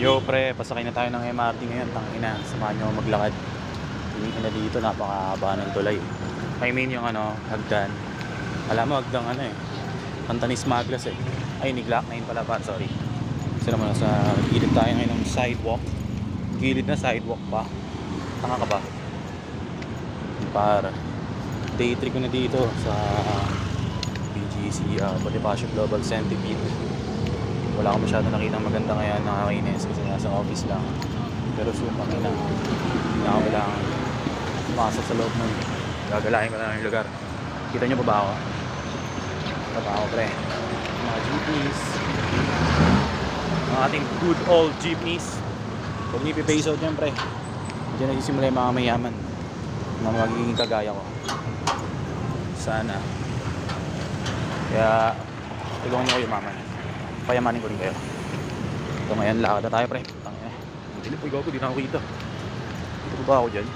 Yo pre, pasakay na tayo ng MRT ngayon. Tangina, samahan nyo maglakad. Tingin na dito, napakahaba ng tulay. I mean yung hagdan. Alam mo, hagdan Antanis Maglas Ay, Niglak na yun pala pa, sorry. Kasi naman nasa gilid tayo ngayon ng sidewalk. Gilid na sidewalk pa. Tanga ka ba? Para day 3 ko na dito sa BGC, Bonifacio Global Centipede. Wala akong masyado nakitang maganda kaya nakakainis kasi nasa office lang. Pero soon kami na hindi na ako kailangan pumasok sa loob nun. Gagalahin ko na lang yung lugar. Kita nyo pa ba ako? Kita pa ako pre. Mga jeepneys. Mga ating good old jeepneys. Huwag niyo i-face out yan pre. Diyan nagsisimula yung mga mayaman na magiging kagaya ko. Sana. Kaya tulungan nyo ko yumaman. Payamanin ko rin kayo. Ito ngayon, lakad na tayo pre. Tangina. Hindi po gago, di na ako kita. Dito ba ako dyan?